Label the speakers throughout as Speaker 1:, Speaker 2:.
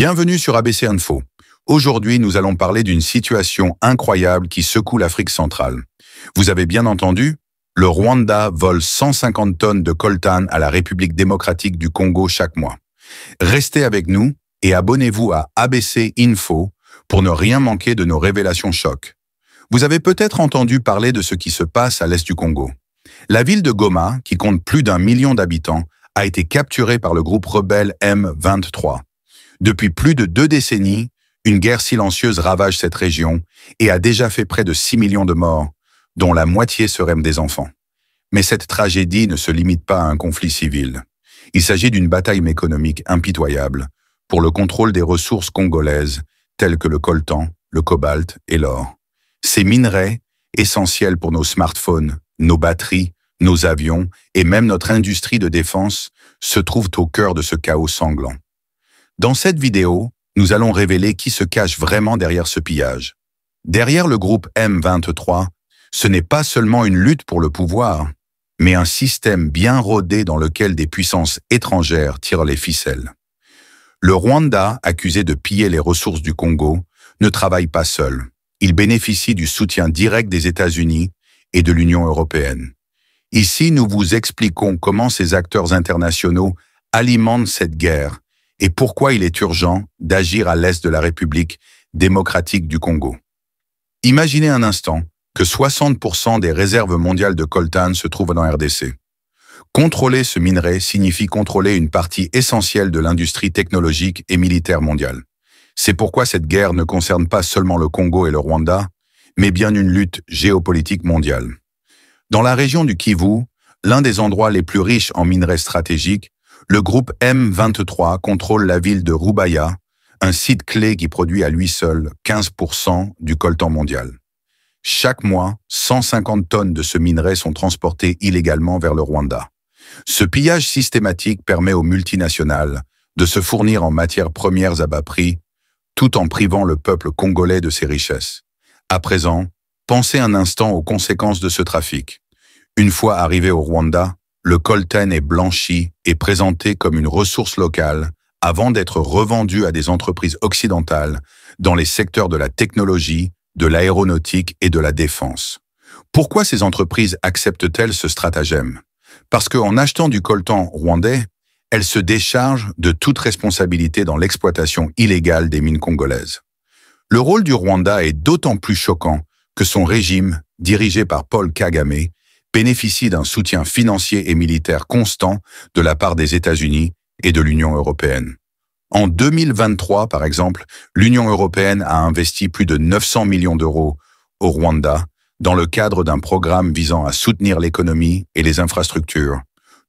Speaker 1: Bienvenue sur ABC Info. Aujourd'hui, nous allons parler d'une situation incroyable qui secoue l'Afrique centrale. Vous avez bien entendu, le Rwanda vole 150 tonnes de coltan à la République démocratique du Congo chaque mois. Restez avec nous et abonnez-vous à ABC Info pour ne rien manquer de nos révélations chocs. Vous avez peut-être entendu parler de ce qui se passe à l'est du Congo. La ville de Goma, qui compte plus d'1 million d'habitants, a été capturée par le groupe rebelle M23. Depuis plus de 2 décennies, une guerre silencieuse ravage cette région et a déjà fait près de 6 millions de morts, dont la moitié seraient des enfants. Mais cette tragédie ne se limite pas à un conflit civil. Il s'agit d'une bataille économique impitoyable pour le contrôle des ressources congolaises telles que le coltan, le cobalt et l'or. Ces minerais, essentiels pour nos smartphones, nos batteries, nos avions et même notre industrie de défense, se trouvent au cœur de ce chaos sanglant. Dans cette vidéo, nous allons révéler qui se cache vraiment derrière ce pillage. Derrière le groupe M23, ce n'est pas seulement une lutte pour le pouvoir, mais un système bien rodé dans lequel des puissances étrangères tirent les ficelles. Le Rwanda, accusé de piller les ressources du Congo, ne travaille pas seul. Il bénéficie du soutien direct des États-Unis et de l'Union européenne. Ici, nous vous expliquons comment ces acteurs internationaux alimentent cette guerre et pourquoi il est urgent d'agir à l'est de la République démocratique du Congo. Imaginez un instant que 60% des réserves mondiales de coltan se trouvent en RDC. Contrôler ce minerai signifie contrôler une partie essentielle de l'industrie technologique et militaire mondiale. C'est pourquoi cette guerre ne concerne pas seulement le Congo et le Rwanda, mais bien une lutte géopolitique mondiale. Dans la région du Kivu, l'un des endroits les plus riches en minerais stratégiques, le groupe M23 contrôle la ville de Rubaya, un site clé qui produit à lui seul 15% du coltan mondial. Chaque mois, 150 tonnes de ce minerai sont transportées illégalement vers le Rwanda. Ce pillage systématique permet aux multinationales de se fournir en matières premières à bas prix, tout en privant le peuple congolais de ses richesses. À présent, pensez un instant aux conséquences de ce trafic. Une fois arrivé au Rwanda, le coltan est blanchi et présenté comme une ressource locale avant d'être revendu à des entreprises occidentales dans les secteurs de la technologie, de l'aéronautique et de la défense. Pourquoi ces entreprises acceptent-elles ce stratagème? Parce qu'en achetant du coltan rwandais, elles se déchargent de toute responsabilité dans l'exploitation illégale des mines congolaises. Le rôle du Rwanda est d'autant plus choquant que son régime, dirigé par Paul Kagame, bénéficie d'un soutien financier et militaire constant de la part des États-Unis et de l'Union européenne. En 2023, par exemple, l'Union européenne a investi plus de 900 millions d'euros au Rwanda dans le cadre d'un programme visant à soutenir l'économie et les infrastructures,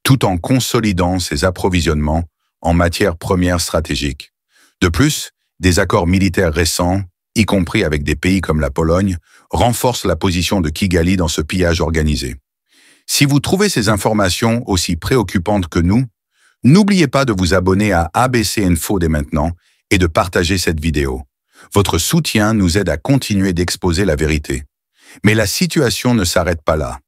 Speaker 1: tout en consolidant ses approvisionnements en matières premières stratégiques. De plus, des accords militaires récents, y compris avec des pays comme la Pologne, renforcent la position de Kigali dans ce pillage organisé. Si vous trouvez ces informations aussi préoccupantes que nous, n'oubliez pas de vous abonner à ABC Info dès maintenant et de partager cette vidéo. Votre soutien nous aide à continuer d'exposer la vérité. Mais la situation ne s'arrête pas là.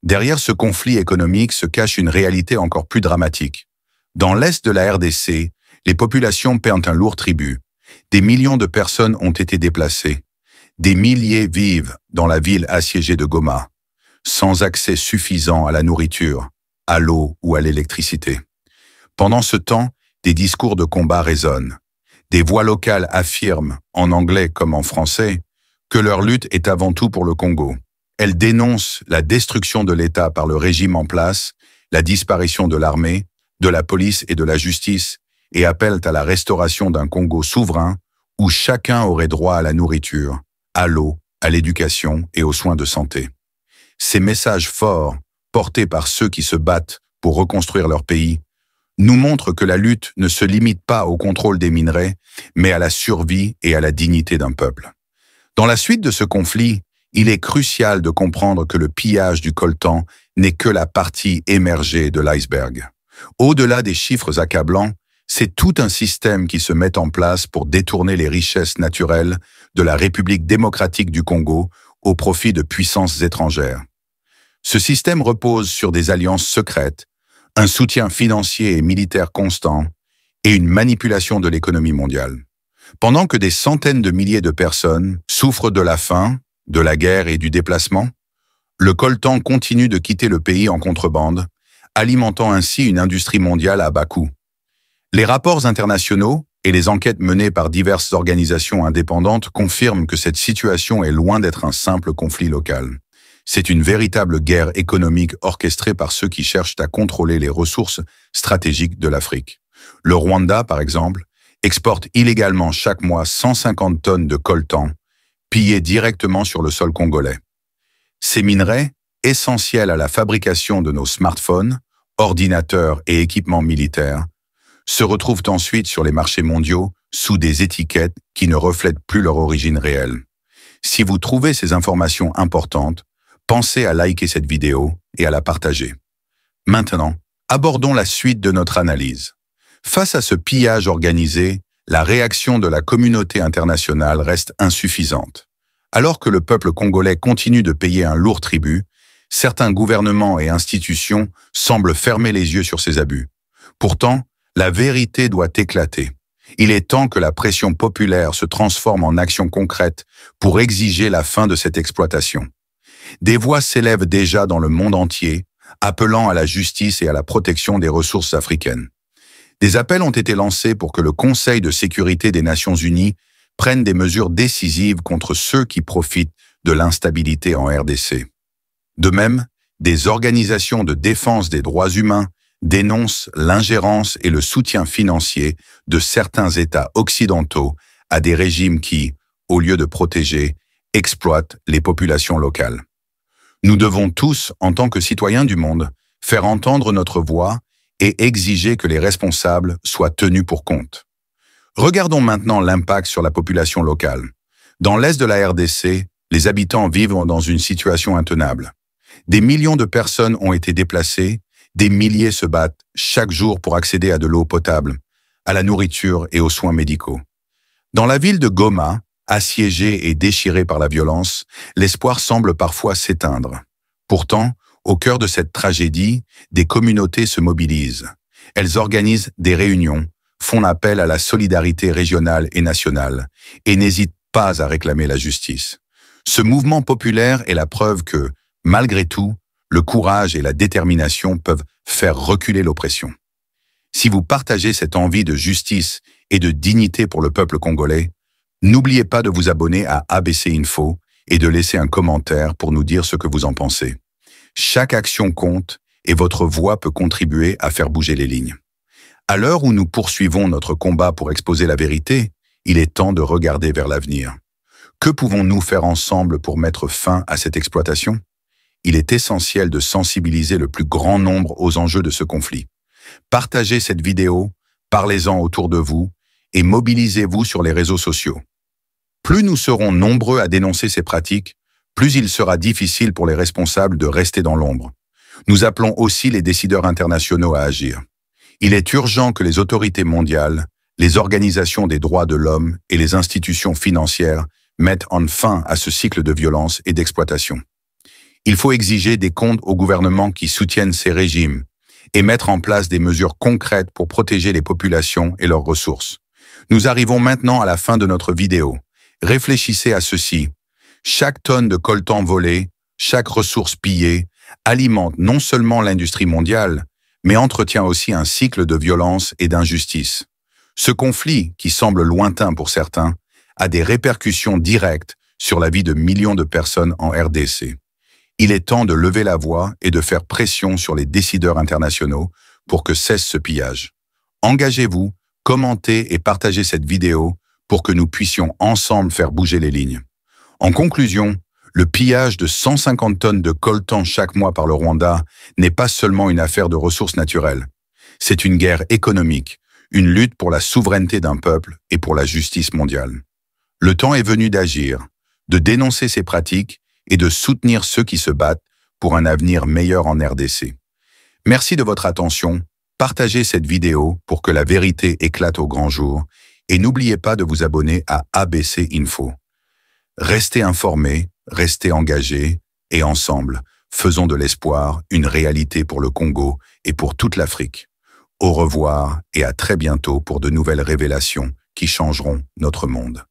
Speaker 1: Derrière ce conflit économique se cache une réalité encore plus dramatique. Dans l'est de la RDC, les populations paient un lourd tribut. Des millions de personnes ont été déplacées. Des milliers vivent dans la ville assiégée de Goma, sans accès suffisant à la nourriture, à l'eau ou à l'électricité. Pendant ce temps, des discours de combat résonnent. Des voix locales affirment, en anglais comme en français, que leur lutte est avant tout pour le Congo. Elles dénoncent la destruction de l'État par le régime en place, la disparition de l'armée, de la police et de la justice, et appellent à la restauration d'un Congo souverain où chacun aurait droit à la nourriture, à l'eau, à l'éducation et aux soins de santé. Ces messages forts, portés par ceux qui se battent pour reconstruire leur pays, nous montrent que la lutte ne se limite pas au contrôle des minerais, mais à la survie et à la dignité d'un peuple. Dans la suite de ce conflit, il est crucial de comprendre que le pillage du coltan n'est que la partie émergée de l'iceberg. Au-delà des chiffres accablants, c'est tout un système qui se met en place pour détourner les richesses naturelles de la République démocratique du Congo au profit de puissances étrangères. Ce système repose sur des alliances secrètes, un soutien financier et militaire constant et une manipulation de l'économie mondiale. Pendant que des centaines de milliers de personnes souffrent de la faim, de la guerre et du déplacement, le coltan continue de quitter le pays en contrebande, alimentant ainsi une industrie mondiale à bas coût. Les rapports internationaux et les enquêtes menées par diverses organisations indépendantes confirment que cette situation est loin d'être un simple conflit local. C'est une véritable guerre économique orchestrée par ceux qui cherchent à contrôler les ressources stratégiques de l'Afrique. Le Rwanda, par exemple, exporte illégalement chaque mois 150 tonnes de coltan, pillés directement sur le sol congolais. Ces minerais, essentiels à la fabrication de nos smartphones, ordinateurs et équipements militaires, se retrouvent ensuite sur les marchés mondiaux sous des étiquettes qui ne reflètent plus leur origine réelle. Si vous trouvez ces informations importantes, pensez à liker cette vidéo et à la partager. Maintenant, abordons la suite de notre analyse. Face à ce pillage organisé, la réaction de la communauté internationale reste insuffisante. Alors que le peuple congolais continue de payer un lourd tribut, certains gouvernements et institutions semblent fermer les yeux sur ces abus. Pourtant, la vérité doit éclater. Il est temps que la pression populaire se transforme en action concrète pour exiger la fin de cette exploitation. Des voix s'élèvent déjà dans le monde entier, appelant à la justice et à la protection des ressources africaines. Des appels ont été lancés pour que le Conseil de sécurité des Nations Unies prenne des mesures décisives contre ceux qui profitent de l'instabilité en RDC. De même, des organisations de défense des droits humains dénoncent l'ingérence et le soutien financier de certains États occidentaux à des régimes qui, au lieu de protéger, exploitent les populations locales. Nous devons tous, en tant que citoyens du monde, faire entendre notre voix et exiger que les responsables soient tenus pour compte. Regardons maintenant l'impact sur la population locale. Dans l'est de la RDC, les habitants vivent dans une situation intenable. Des millions de personnes ont été déplacées, des milliers se battent chaque jour pour accéder à de l'eau potable, à la nourriture et aux soins médicaux. Dans la ville de Goma, assiégée et déchirée par la violence, l'espoir semble parfois s'éteindre. Pourtant, au cœur de cette tragédie, des communautés se mobilisent. Elles organisent des réunions, font appel à la solidarité régionale et nationale, et n'hésitent pas à réclamer la justice. Ce mouvement populaire est la preuve que, malgré tout, le courage et la détermination peuvent faire reculer l'oppression. Si vous partagez cette envie de justice et de dignité pour le peuple congolais, n'oubliez pas de vous abonner à ABC Info et de laisser un commentaire pour nous dire ce que vous en pensez. Chaque action compte et votre voix peut contribuer à faire bouger les lignes. À l'heure où nous poursuivons notre combat pour exposer la vérité, il est temps de regarder vers l'avenir. Que pouvons-nous faire ensemble pour mettre fin à cette exploitation ? Il est essentiel de sensibiliser le plus grand nombre aux enjeux de ce conflit. Partagez cette vidéo, parlez-en autour de vous et mobilisez-vous sur les réseaux sociaux. Plus nous serons nombreux à dénoncer ces pratiques, plus il sera difficile pour les responsables de rester dans l'ombre. Nous appelons aussi les décideurs internationaux à agir. Il est urgent que les autorités mondiales, les organisations des droits de l'homme et les institutions financières mettent en fin à ce cycle de violence et d'exploitation. Il faut exiger des comptes aux gouvernements qui soutiennent ces régimes et mettre en place des mesures concrètes pour protéger les populations et leurs ressources. Nous arrivons maintenant à la fin de notre vidéo. Réfléchissez à ceci. Chaque tonne de coltan volé, chaque ressource pillée, alimente non seulement l'industrie mondiale, mais entretient aussi un cycle de violence et d'injustice. Ce conflit, qui semble lointain pour certains, a des répercussions directes sur la vie de millions de personnes en RDC. Il est temps de lever la voix et de faire pression sur les décideurs internationaux pour que cesse ce pillage. Engagez-vous, commentez et partagez cette vidéo pour que nous puissions ensemble faire bouger les lignes. En conclusion, le pillage de 150 tonnes de coltan chaque mois par le Rwanda n'est pas seulement une affaire de ressources naturelles. C'est une guerre économique, une lutte pour la souveraineté d'un peuple et pour la justice mondiale. Le temps est venu d'agir, de dénoncer ces pratiques et de soutenir ceux qui se battent pour un avenir meilleur en RDC. Merci de votre attention, partagez cette vidéo pour que la vérité éclate au grand jour et n'oubliez pas de vous abonner à ABC Info. Restez informés, restez engagés et ensemble, faisons de l'espoir une réalité pour le Congo et pour toute l'Afrique. Au revoir et à très bientôt pour de nouvelles révélations qui changeront notre monde.